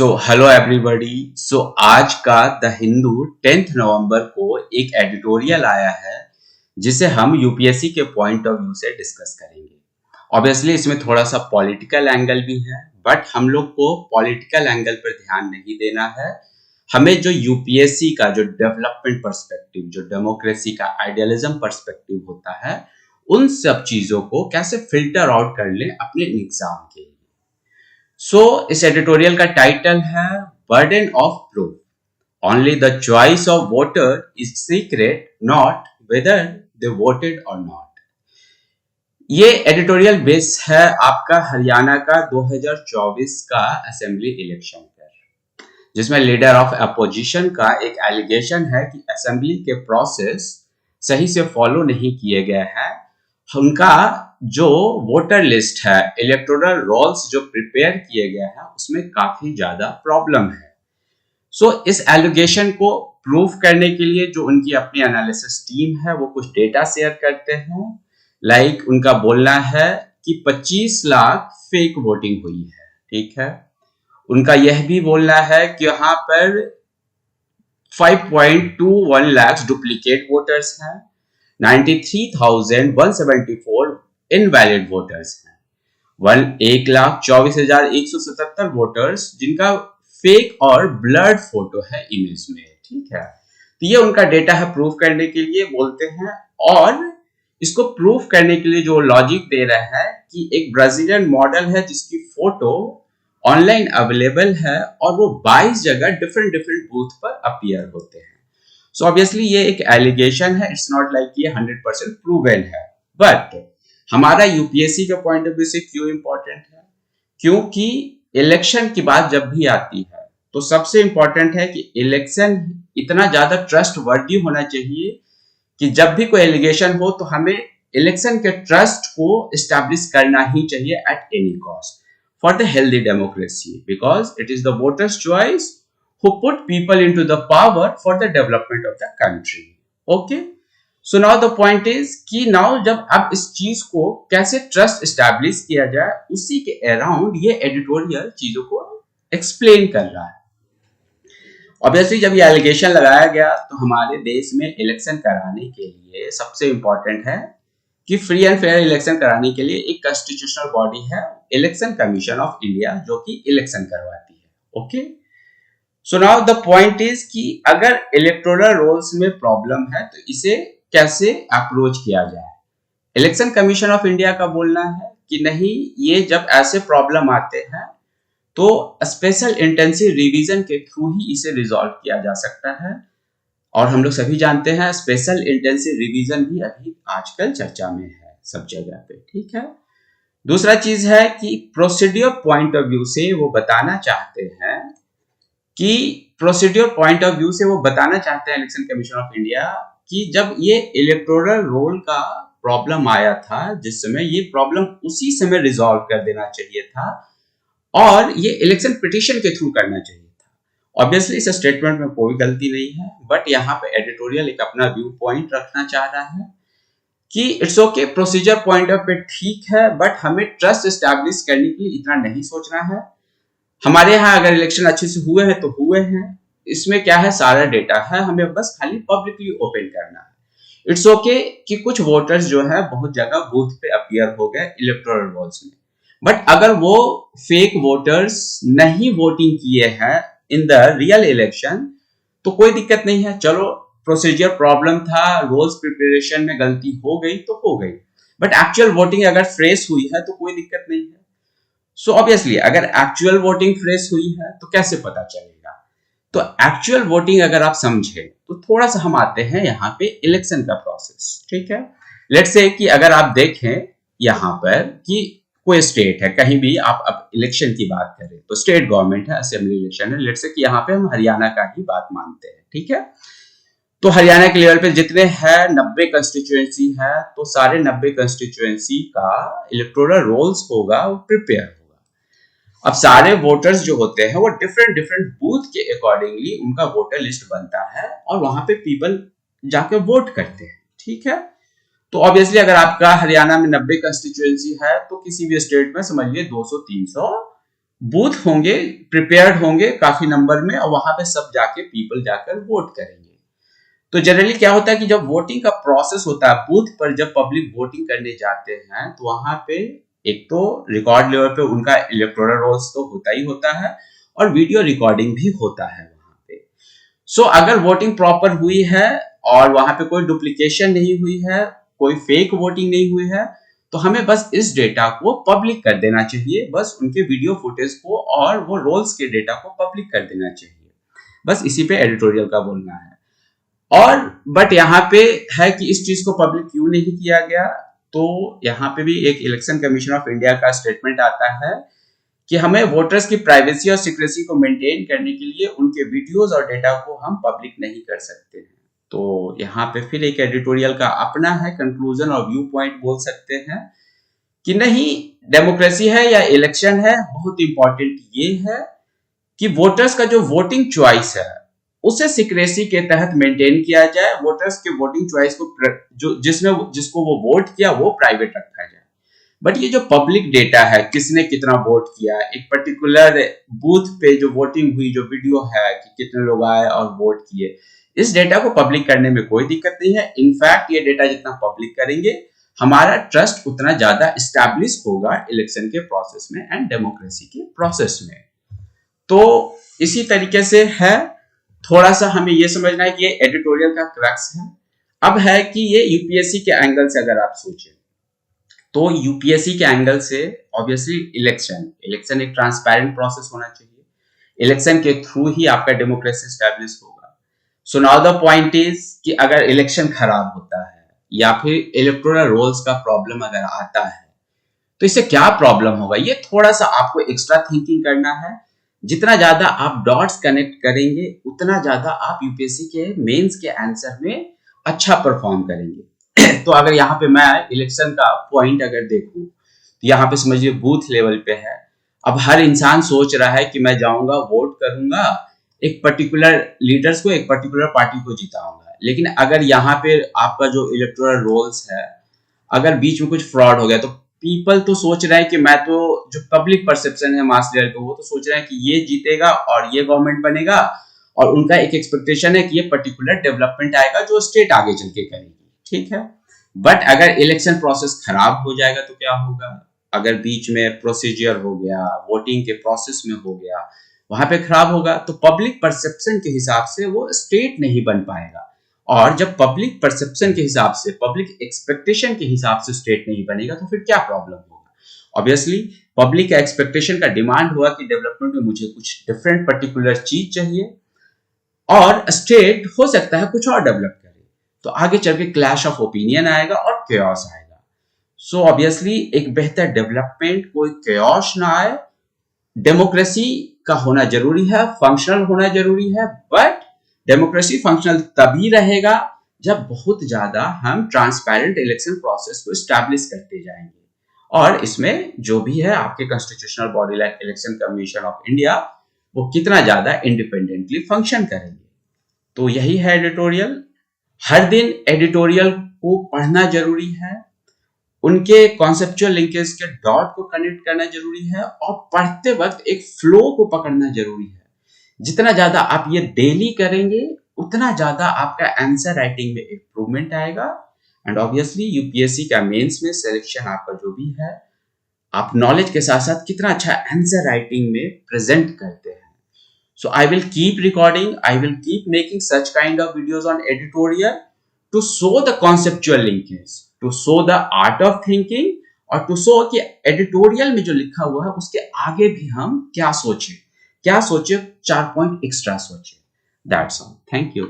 Hello everybody. आज का the Hindu 10 नवंबर को एक एडिटोरियल आया है जिसे हम यूपीएससी के पॉइंट ऑफ व्यू से डिस्कस करेंगे। ऑब्वियसली इसमें थोड़ा सा पॉलिटिकल एंगल भी है, बट हम लोग को पॉलिटिकल एंगल पर ध्यान नहीं देना है। हमें जो यूपीएससी का जो डेवलपमेंट पर्सपेक्टिव, जो डेमोक्रेसी का आइडियलिज्म पर्सपेक्टिव होता है, उन सब चीजों को कैसे फिल्टर आउट कर लें अपने एग्जाम के लिए। इस एडिटोरियल का टाइटल है burden of proof. Only the choice of voter is secret, not whether they voted और नॉट। ये एडिटोरियल बेस है आपका हरियाणा का 2024 का असेंबली इलेक्शन पर, जिसमें लीडर ऑफ अपोजिशन का एक एलिगेशन है कि असेंबली के प्रोसेस सही से फॉलो नहीं किए गए हैं। उनका जो वोटर लिस्ट है, इलेक्टोरल रोल्स जो प्रिपेयर किए गए हैं, उसमें काफी ज्यादा प्रॉब्लम है। इस एलिगेशन को प्रूफ करने के लिए जो उनकी अपनी एनालिसिस टीम है वो कुछ डेटा शेयर करते हैं। लाइक उनका बोलना है कि 25 लाख फेक वोटिंग हुई है, ठीक है। उनका यह भी बोलना है कि यहाँ पर 5.21 लाख डुप्लीकेट वोटर्स हैं, 93,174 इनवैलिड वोटर्स हैं, 1,24,177 वोटर्स जिनका फेक और ब्लड फोटो है इमेज में, ठीक है। तो ये उनका डेटा है प्रूफ करने के लिए बोलते हैं। और इसको प्रूफ करने के लिए जो लॉजिक दे रहा है कि एक ब्राजीलियन मॉडल है जिसकी फोटो ऑनलाइन अवेलेबल है और वो 22 जगह डिफरेंट बूथ पर अपीयर होते हैं। ऑब्वियसली ये एक एलिगेशन है, इट्स नॉट लाइक ये 100% प्रूवन है। बट हमारा यूपीएससी के पॉइंट ऑफ व्यू से क्यों इंपॉर्टेंट है? क्योंकि इलेक्शन की बात जब भी आती है तो सबसे इंपॉर्टेंट है कि इलेक्शन इतना ज्यादा ट्रस्ट वर्दी होना चाहिए कि जब भी कोई एलिगेशन हो तो हमें इलेक्शन के ट्रस्ट को एस्टैब्लिश करना ही चाहिए at any cost for the healthy democracy, because it is the voters choice who put people into the power for the development of the country. Okay? So now the point is कि now जब अब इस चीज को कैसे trust establish किया जाए, उसी के अराउंड ये एडिटोरियल चीजों को एक्सप्लेन कर रहा है। ऑब्वियसली जब ये एलिगेशन लगाया गया तो हमारे देश में इलेक्शन कराने के लिए सबसे इंपॉर्टेंट है कि फ्री एंड फेयर इलेक्शन कराने के लिए एक कॉन्स्टिट्यूशनल बॉडी है, इलेक्शन कमीशन ऑफ इंडिया, जो कि इलेक्शन करवाती है। Okay, so now the point is कि अगर इलेक्टोरल रोल्स में प्रॉब्लम है तो इसे कैसे अप्रोच किया जाए। इलेक्शन कमीशन ऑफ इंडिया का बोलना है कि नहीं, ये जब ऐसे प्रॉब्लम आते हैं तो स्पेशल इंटेंसिव रिवीजन के थ्रू ही इसे रिजॉल्व किया जा सकता है। और हम लोग सभी जानते हैं स्पेशल इंटेंसिव रिवीजन भी अभी आजकल चर्चा में है सब जगह पे, ठीक है। दूसरा चीज है कि प्रोसीड्यूर पॉइंट ऑफ व्यू से वो बताना चाहते हैं इलेक्शन कमीशन ऑफ इंडिया कि जब ये इलेक्टोरल रोल का प्रॉब्लम आया था, जिस समय ये प्रॉब्लम उसी समय रिजॉल्व कर देना चाहिए था और ये इलेक्शन पिटीशन के थ्रू करना चाहिए था। ऑब्वियसली इस स्टेटमेंट में कोई गलती नहीं है, बट यहाँ पे एडिटोरियल एक अपना व्यू पॉइंट रखना चाह रहा है कि it's okay, procedure point of view ठीक है, बट हमें ट्रस्ट एस्टैब्लिश करने के लिए इतना नहीं सोचना है। हमारे यहाँ अगर इलेक्शन अच्छे से हुए हैं तो हुए हैं, इसमें क्या है, सारा डेटा है, हमें बस खाली पब्लिकली ओपन करना है। इट्स ओके कि कुछ वोटर्स जो है बहुत जगह बूथ पे अपीयर हो गए इलेक्टोरल रोल्स में, बट अगर वो फेक वोटर्स नहीं वोटिंग किए हैं इन द रियल इलेक्शन तो कोई दिक्कत नहीं है। चलो प्रोसीजर प्रॉब्लम था, रोल्स प्रिपरेशन में गलती हो गई तो हो गई, बट एक्चुअल वोटिंग अगर फ्रेश हुई है तो कोई दिक्कत नहीं है। ऑब्वियसली अगर एक्चुअल वोटिंग फ्रेश हुई है तो कैसे पता चलेगा? तो एक्चुअल वोटिंग अगर आप समझे तो थोड़ा सा हम आते हैं यहाँ पे इलेक्शन का प्रोसेस, ठीक है। लेट्स से कि अगर आप देखें यहाँ पर कि कोई स्टेट है, कहीं भी आप अब इलेक्शन की बात करें तो स्टेट गवर्नमेंट है, असेंबली इलेक्शन है। लेट्स से कि यहाँ पे हम हरियाणा का ही बात मानते हैं, ठीक है। तो हरियाणा के लेवल पे जितने हैं 90 कंस्टिट्यूएंसी है, तो सारे 90 कंस्टिट्यूएंसी का इलेक्टोरल रोल्स होगा, वो प्रिपेयर होगा। अब सारे वोटर्स जो होते हैं वो डिफरेंट बूथ के अकॉर्डिंगली उनका वोटर लिस्ट बनता है और वहां पे पीपल जाके वोट करते हैं, ठीक है। तो ऑब्वियसली अगर आपका हरियाणा में 90 कंस्टिट्यूएंसी है तो किसी भी स्टेट में समझिए 200-300 बूथ होंगे, प्रिपेयर्ड होंगे काफी नंबर में, और वहां पे सब जाके पीपल जाकर वोट करेंगे। तो जनरली क्या होता है कि जब वोटिंग का प्रोसेस होता है बूथ पर, जब पब्लिक वोटिंग करने जाते हैं तो वहां पे एक तो रिकॉर्ड लेवल पे उनका इलेक्टोरल रोल्स तो होता ही होता है, और वीडियो रिकॉर्डिंग भी होता है वहां पे। सो अगर वोटिंग प्रॉपर हुई है और वहां पे कोई डुप्लीकेशन नहीं हुई है, कोई फेक वोटिंग नहीं हुई है, तो हमें बस इस डेटा को पब्लिक कर देना चाहिए, बस उनके वीडियो फुटेज को और वो रोल्स के डेटा को पब्लिक कर देना चाहिए। बस इसी पे एडिटोरियल का बोलना है। और बट यहाँ पे है कि इस चीज को पब्लिक क्यों नहीं किया गया, तो यहाँ पे भी एक इलेक्शन कमीशन ऑफ इंडिया का स्टेटमेंट आता है कि हमें वोटर्स की प्राइवेसी और सिक्रेसी को मेंटेन करने के लिए उनके वीडियोस और डेटा को हम पब्लिक नहीं कर सकते हैं। तो यहाँ पे फिर एक एडिटोरियल का अपना है कंक्लूजन और व्यू पॉइंट बोल सकते हैं कि नहीं, डेमोक्रेसी है या इलेक्शन है, बहुत इंपॉर्टेंट ये है कि वोटर्स का जो वोटिंग चॉइस है उसे सिक्रेसी के तहत मेंटेन किया जाए। वोटर्स के वोटिंग चॉइस को जो जिसको वो वोट किया वो प्राइवेट रखा जाए। बट ये जो पब्लिक डेटा है, किसने कितना वोट किया, एक पर्टिकुलर बूथ पे जो वोटिंग हुई, जो वीडियो है कि कितने लोग आए और वोट किए, इस डेटा को पब्लिक करने में कोई दिक्कत नहीं है। इनफैक्ट ये डेटा जितना पब्लिक करेंगे, हमारा ट्रस्ट उतना ज्यादा स्टैब्लिश होगा इलेक्शन के प्रोसेस में एंड डेमोक्रेसी के प्रोसेस में। तो इसी तरीके से है, थोड़ा सा हमें ये समझना है कि ये एडिटोरियल का क्रक्स है। अब है कि ये यूपीएससी के एंगल से अगर आप सोचें, तो यूपीएससी के एंगल से ऑब्वियसली इलेक्शन एक ट्रांसपेरेंट प्रोसेस होना चाहिए। इलेक्शन के थ्रू ही आपका डेमोक्रेसी स्टैब्लिश होगा। So now the point is कि अगर इलेक्शन खराब होता है या फिर इलेक्टोरल रोल्स का प्रॉब्लम अगर आता है, तो इससे क्या प्रॉब्लम होगा, ये थोड़ा सा आपको एक्स्ट्रा थिंकिंग करना है। जितना ज्यादा आप डॉट्स कनेक्ट करेंगे, उतना ज्यादा आप यूपीएससी के मेंस के आंसर में अच्छा परफॉर्म करेंगे। तो अगर यहाँ पे मैं इलेक्शन का पॉइंट अगर देखूं, तो यहाँ पे समझिए बूथ लेवल पे है। अब हर इंसान सोच रहा है कि मैं जाऊंगा, वोट करूंगा, एक पर्टिकुलर लीडर्स को, एक पर्टिकुलर पार्टी को जिताऊंगा। लेकिन अगर यहाँ पे आपका जो इलेक्टोरल रोल्स है, अगर बीच में कुछ फ्रॉड हो गया, तो पीपल तो सोच रहे हैं कि मैं तो, जो पब्लिक परसेप्शन है मास लेवल पे, वो तो सोच रहे हैं कि ये जीतेगा और ये गवर्नमेंट बनेगा, और उनका एक एक्सपेक्टेशन है कि ये पर्टिकुलर डेवलपमेंट आएगा जो स्टेट आगे चल के करेगी। ठीक है, बट अगर इलेक्शन प्रोसेस खराब हो जाएगा तो क्या होगा, अगर बीच में प्रोसीजर हो गया, वोटिंग के प्रोसेस में हो गया, वहां पे खराब होगा, तो पब्लिक परसेप्शन के हिसाब से वो स्टेट नहीं बन पाएगा। और जब पब्लिक परसेप्शन के हिसाब से, पब्लिक एक्सपेक्टेशन के हिसाब से स्टेट नहीं बनेगा, तो फिर क्या प्रॉब्लम होगा। ऑब्वियसली पब्लिक का एक्सपेक्टेशन का डिमांड हुआ कि डेवलपमेंट में मुझे कुछ डिफरेंट पर्टिकुलर चीज चाहिए, और स्टेट हो सकता है कुछ और डेवलप करे, तो आगे चल के क्लैश ऑफ ओपिनियन आएगा और केओस आएगा। सो ऑब्वियसली एक बेहतर डेवलपमेंट, कोई केओस ना आए, डेमोक्रेसी का होना जरूरी है, फंक्शनल होना जरूरी है। बट डेमोक्रेसी फंक्शनल तभी रहेगा जब बहुत ज्यादा हम ट्रांसपेरेंट इलेक्शन प्रोसेस को स्टैब्लिश करते जाएंगे, और इसमें जो भी है आपके constitutional body like election commission of India, वो कितना ज्यादा इंडिपेंडेंटली फंक्शन करेंगे। तो यही है एडिटोरियल। हर दिन एडिटोरियल को पढ़ना जरूरी है, उनके कॉन्सेप्चुअल लिंकेज के डॉट को कनेक्ट करना जरूरी है, और पढ़ते वक्त एक फ्लो को पकड़ना जरूरी है। जितना ज्यादा आप ये डेली करेंगे, उतना ज्यादा आपका आंसर राइटिंग में इंप्रूवमेंट आएगा। एंड ऑब्वियसली यूपीएससी का मेंस में सिलेक्शन आपका जो भी है, आप नॉलेज के साथ साथ कितना अच्छा आंसर राइटिंग में प्रेजेंट करते हैं। So I will keep recording, I will keep making such kind of videos on editorial to show the conceptual linkage, to show the art of thinking, और टू शो कि editorial में जो लिखा हुआ है उसके आगे भी हम क्या सोचे, 4 पॉइंट एक्स्ट्रा सोचे। That's all, thank you.